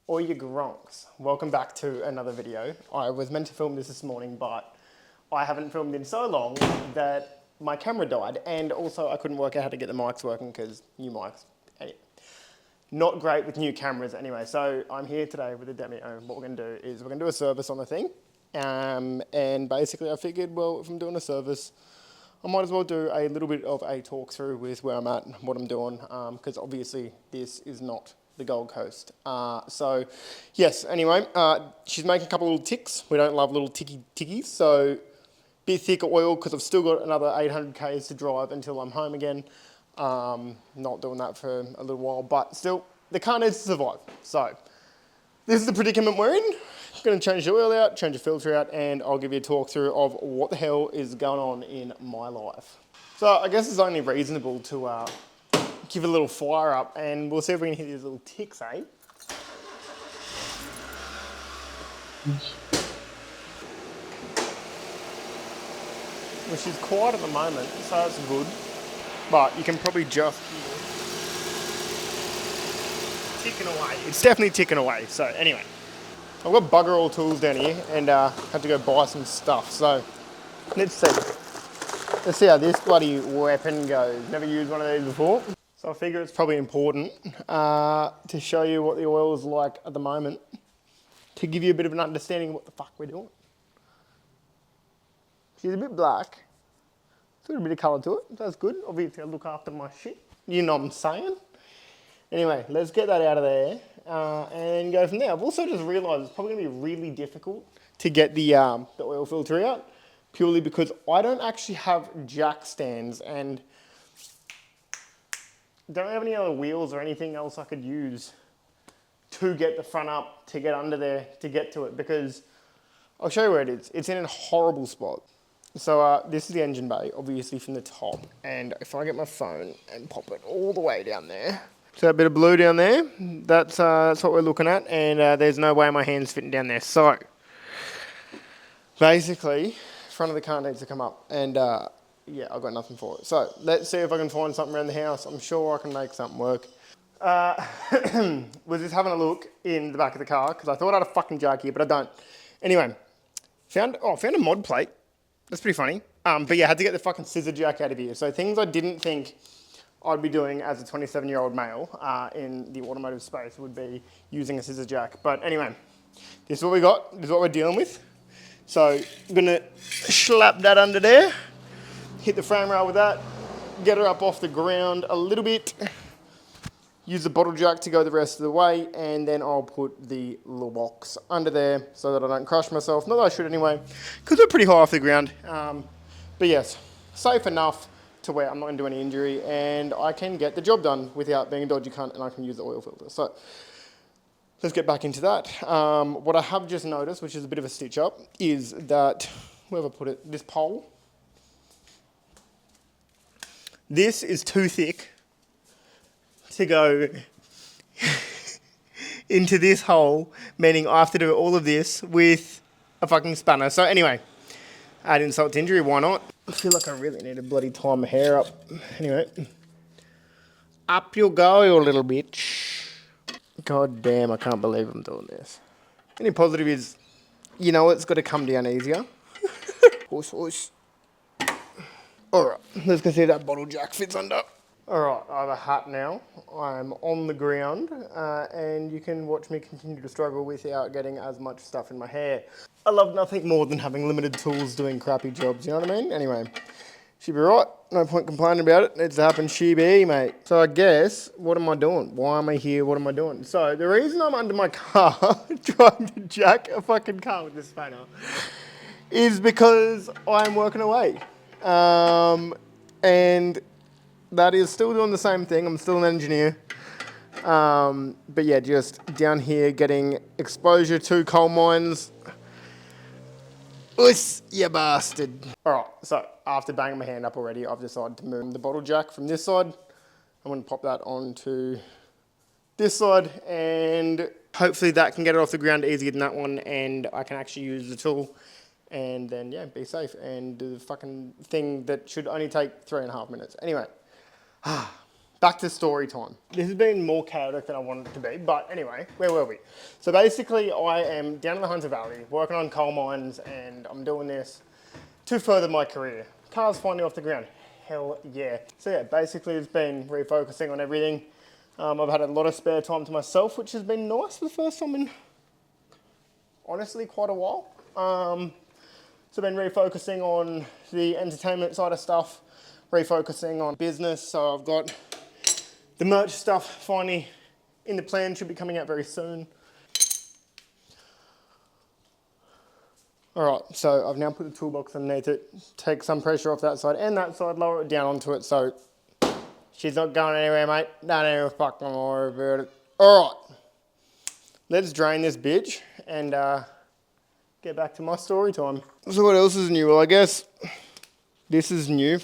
All you gronks, welcome back to another video. I was meant to film this morning, but I haven't filmed in so long that my camera died, and also I couldn't work out how to get the mics working because new mics. Anyway, not great with new cameras anyway, so I'm here today with the Demio. What we're going to do is we're going to do a service on the thing, and basically I figured, well, if I'm doing a service, I might as well do a little bit of a talk through with where I'm at and what I'm doing, because obviously this is not the Gold Coast. So, yes, anyway, she's making a couple of little ticks. We don't love little tickies, so bit thicker oil because I've still got another 800 k's to drive until I'm home again. Not doing that for a little while, but still, the car needs to survive. So, this is the predicament we're in. I'm going to change the oil out, change the filter out, and I'll give you a talk through of what the hell is going on in my life. So, I guess it's only reasonable to give it a little fire up, and we'll see if we can hit these little ticks, eh? Well, she's quiet at the moment, so that's good. But you can probably just hear it ticking away. It's definitely ticking away. So anyway, I've got bugger all tools down here, and had to go buy some stuff. So let's see. Let's see how this bloody weapon goes. Never used one of these before. So I figure it's probably important to show you what the oil is like at the moment, to give you a bit of an understanding of what the fuck we're doing. She's a bit black. It's got a bit of colour to it. That's good. Obviously I look after my shit. You know what I'm saying? Anyway, let's get that out of there and go from there. I've also just realised it's probably going to be really difficult to get the oil filter out, purely because I don't actually have jack stands and don't have any other wheels or anything else I could use to get the front up, to get under there, to get to it, because I'll show you where it is. It's in a horrible spot. So this is the engine bay, obviously from the top, and if I get my phone and pop it all the way down there, so a bit of blue down there, that's what we're looking at, and there's no way my hand's fitting down there. So basically, front of the car needs to come up, and yeah, I've got nothing for it. So let's see if I can find something around the house. I'm sure I can make something work. Was just having a look in the back of the car because I thought I had a fucking jack here, but I don't. Anyway, found a mod plate. That's pretty funny. But yeah, I had to get the fucking scissor jack out of here. So things I didn't think I'd be doing as a 27-year-old male in the automotive space would be using a scissor jack. But anyway, this is what we got. This is what we're dealing with. So I'm gonna slap that under there, hit the frame rail with that, get her up off the ground a little bit, use the bottle jack to go the rest of the way, and then I'll put the little box under there so that I don't crush myself. Not that I should anyway, because we're pretty high off the ground. But yes, safe enough to where I'm not going to do any injury, and I can get the job done without being a dodgy cunt, and I can use the oil filter. So let's get back into that. What I have just noticed, which is a bit of a stitch up, is that, where have I put it, this pole, this is too thick to go into this hole, meaning I have to do all of this with a fucking spanner. So anyway, add insult to injury, why not? I feel like I really need to bloody tie my hair up. Anyway, up you go, you little bitch. God damn, I can't believe I'm doing this. Any positive is, you know, it's got to come down easier. Whoosh, whoosh. Alright, let's go see if that bottle jack fits under. Alright, I have a hat now. I'm on the ground, and you can watch me continue to struggle without getting as much stuff in my hair. I love nothing more than having limited tools doing crappy jobs, you know what I mean? Anyway, she'll be right. No point complaining about it. Needs to happen, she be, mate. So I guess, what am I doing? Why am I here? What am I doing? So the reason I'm under my car trying to jack a fucking car with this spanner is because I'm working away. And that is still doing the same thing. I'm still an engineer. But yeah, just down here getting exposure to coal mines. Us, you bastard. Alright, so after banging my hand up already, I've decided to move the bottle jack from this side. I'm going to pop that onto this side, and hopefully that can get it off the ground easier than that one, and I can actually use the tool and then, yeah, be safe and do the fucking thing that should only take 3.5 minutes. Anyway, back to story time. This has been more chaotic than I wanted it to be, but anyway, where were we? So basically I am down in the Hunter Valley, working on coal mines, and I'm doing this to further my career. Car's finally off the ground. Hell yeah. So yeah, basically it's been refocusing on everything. I've had a lot of spare time to myself, which has been nice for the first time in, honestly, quite a while. So I've been refocusing on the entertainment side of stuff, refocusing on business. So I've got the merch stuff finally in the plan, should be coming out very soon. All right, so I've now put the toolbox underneath it, take some pressure off that side and that side, lower it down onto it so she's not going anywhere, mate. Don't even fucking worry about it. All right, let's drain this bitch and get back to my story time. So what else is new? Well, I guess this is new.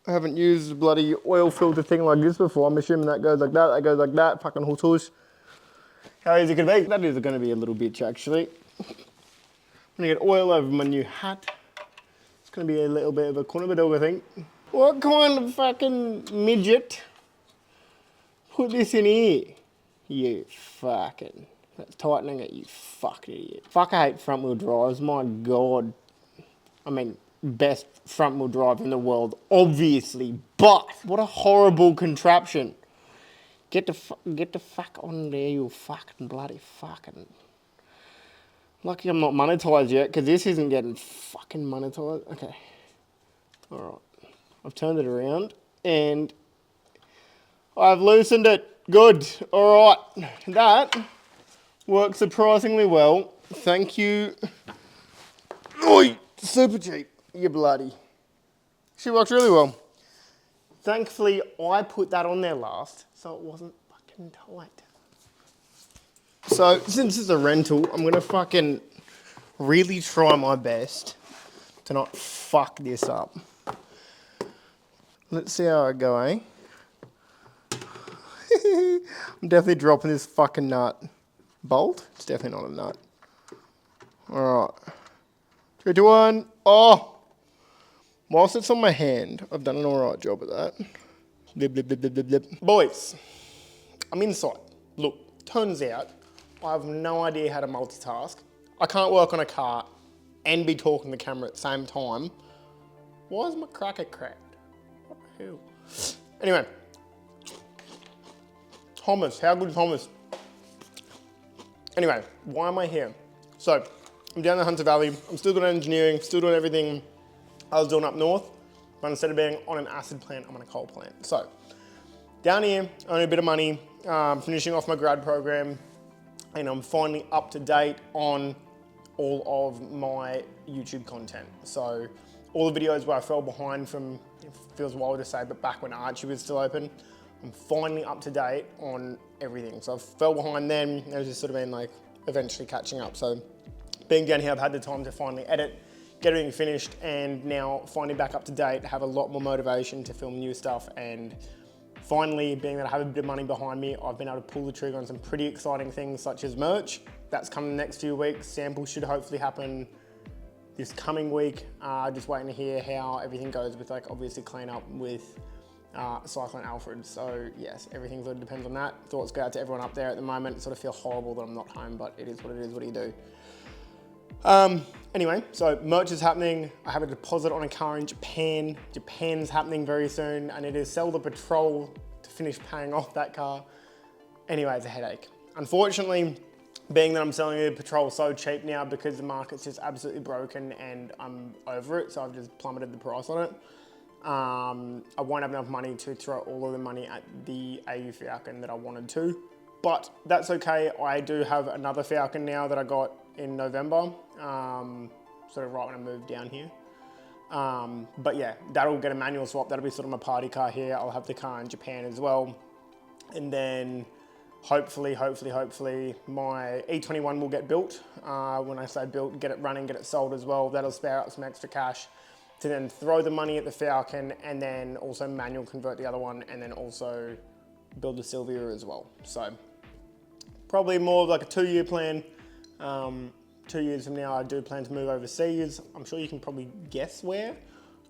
Haven't used a bloody oil filter thing like this before. I'm assuming that goes like that goes like that. Fucking hutush. How easy can it be? That is going to be a little bitch, actually. I'm going to get oil over my new hat. It's going to be a little bit of a corner of a dog, I think. What kind of fucking midget put this in here? You fucking... That's tightening it, you fucking idiot. Fuck, I hate front wheel drives, my God. I mean, best front wheel drive in the world, obviously, but what a horrible contraption. Get the fuck on there, you fucking bloody fucking... Lucky I'm not monetized yet, because this isn't getting fucking monetized. Okay. Alright. I've turned it around, and I've loosened it. Good. Alright. That works surprisingly well. Thank you. Oi! Super cheap. You bloody. She works really well. Thankfully, I put that on there last, so it wasn't fucking tight. So, since it's a rental, I'm gonna fucking really try my best to not fuck this up. Let's see how I go, eh? I'm definitely dropping this fucking nut. Bolt? It's definitely not a nut. Alright. 3, 2, 1. Oh! Whilst it's on my hand, I've done an alright job of that. Blip, blip, blip, blip, blip, blip. Boys, I'm inside. Look, turns out I have no idea how to multitask. I can't work on a car and be talking to the camera at the same time. Why is my cracker cracked? What the hell? Anyway. Hummus, how good is hummus? Anyway, why am I here? So, I'm down in the Hunter Valley. I'm still doing engineering, still doing everything I was doing up north. But instead of being on an acid plant, I'm on a coal plant. So, down here, earning a bit of money, finishing off my grad program, and I'm finally up to date on all of my YouTube content. So all the videos where I fell behind from, it feels wild to say, but back when Archie was still open, I'm finally up to date on everything. So I fell behind then, and it's just sort of been like eventually catching up. So being down here, I've had the time to finally edit, get everything finished, and now finally back up to date, have a lot more motivation to film new stuff, and finally, being that I have a bit of money behind me, I've been able to pull the trigger on some pretty exciting things such as merch. That's coming the next few weeks. Samples should hopefully happen this coming week. Just waiting to hear how everything goes with, like, obviously clean up with Cyclone Alfred. So yes, everything sort of depends on that. Thoughts go out to everyone up there at the moment. Sort of feel horrible that I'm not home, but it is what it is. What do you do? Anyway, so merch is happening. I have a deposit on a car in Japan. Japan's happening very soon. I need to sell the Patrol to finish paying off that car. Anyway, it's a headache. Unfortunately, being that I'm selling the Patrol so cheap now because the market's just absolutely broken and I'm over it, so I've just plummeted the price on it. I won't have enough money to throw all of the money at the AU Falcon that I wanted to, but that's okay. I do have another Falcon now that I got in November, sort of right when I moved down here. But yeah, that'll get a manual swap. That'll be sort of my party car here. I'll have the car in Japan as well. And then hopefully, my E21 will get built. When I say built, get it running, get it sold as well. That'll spare up some extra cash to then throw the money at the Falcon and then also manual convert the other one and then also build the Sylvia as well. So probably more of like a 2-year plan. 2 years from now, I do plan to move overseas. I'm sure you can probably guess where,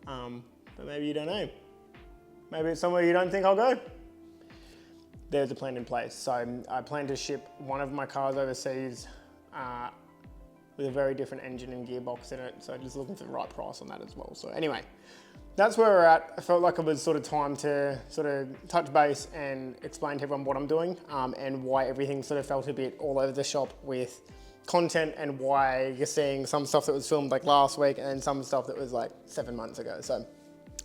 but maybe you don't know. maybe it's somewhere you don't think I'll go. There's a plan in place. So I plan to ship one of my cars overseas with a very different engine and gearbox in it. So just looking for the right price on that as well. So anyway, that's where we're at. I felt like it was sort of time to sort of touch base and explain to everyone what I'm doing and why everything sort of felt a bit all over the shop with content and why you're seeing some stuff that was filmed like last week and then some stuff that was like 7 months ago. So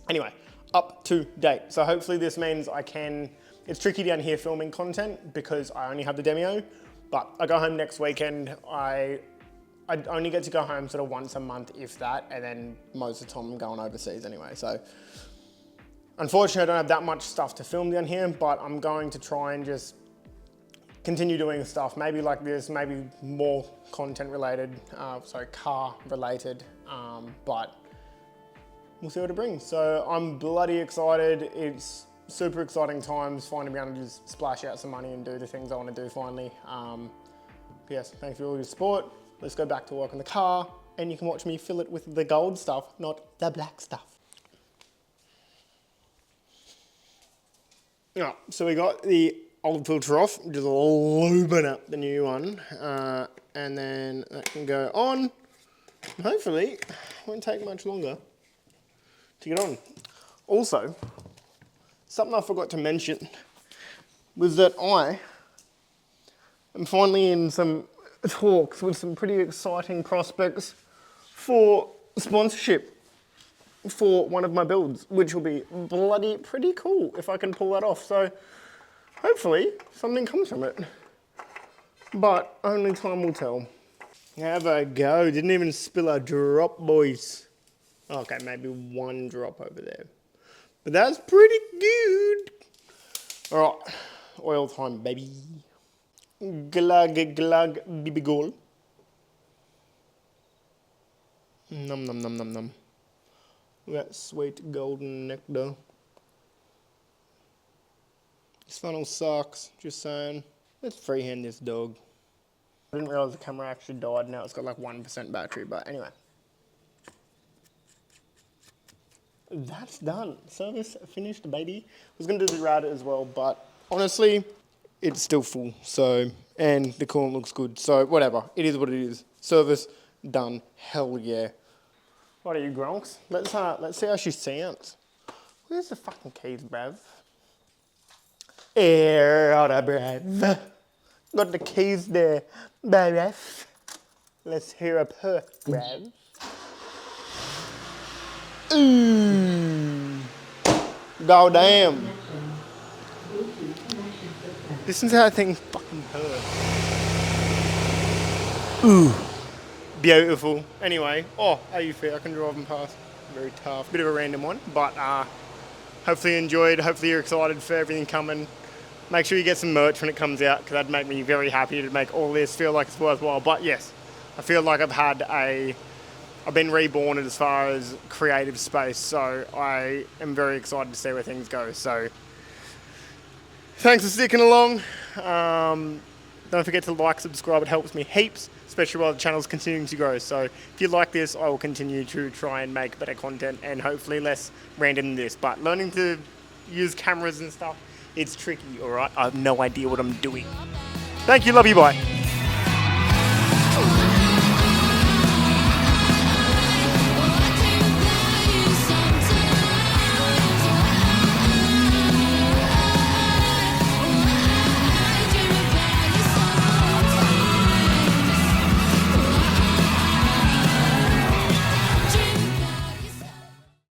anyway, up to date. So hopefully this means I can, it's tricky down here filming content because I only have the Demio, but I go home next weekend. I only get to go home sort of once a month, if that, and then most of the time I'm going overseas anyway. So unfortunately, I don't have that much stuff to film down here, but I'm going to try and just continue doing stuff, maybe like this, maybe more content related, car related, but we'll see what it brings. So I'm bloody excited. It's super exciting times, finally being able to just splash out some money and do the things I want to do finally. Yes, thanks for all your support. Let's go back to work on the car and you can watch me fill it with the gold stuff, not the black stuff. Yeah, so we got the old filter off, just lubing up the new one. And then that can go on. Hopefully, it won't take much longer to get on. Also, something I forgot to mention was that I am finally in some talks with some pretty exciting prospects for sponsorship for one of my builds, which will be bloody pretty cool if I can pull that off. So hopefully something comes from it, but only time will tell. Have a go. Didn't even spill a drop, boys. Okay, maybe one drop over there, but that's pretty good. All right, oil time, baby. Glug, glug, baby goal. Num, num, num, num, num. That sweet golden nectar. This funnel sucks, just saying. Let's freehand this dog. I didn't realize the camera actually died. Now it's got like 1% battery, but anyway. That's done. Service finished, baby. I was gonna do the rad as well, but honestly, it's still full, so, and the coolant looks good, so whatever, it is what it is. Service done, hell yeah. What are you, Gronks? Let's see how she sounds. Where's the fucking keys, bruv? Air out of bruv. Got the keys there, bruv. Let's hear a purr, bruv. Ooh. Goddamn. Listen to that thing fucking purr. Ooh. Beautiful. Anyway, oh, how you feel? I can drive them past. Very tough. Bit of a random one, but hopefully you enjoyed. Hopefully you're excited for everything coming. Make sure you get some merch when it comes out, because that'd make me very happy to make all this feel like it's worthwhile. But yes, I feel like I've been reborn as far as creative space, so I am very excited to see where things go. So thanks for sticking along. Don't forget to like, subscribe, it helps me heaps, especially while the channel's continuing to grow. So if you like this, I will continue to try and make better content and hopefully less random than this. But learning to use cameras and stuff, it's tricky, all right? I have no idea what I'm doing. Thank you, love you, bye.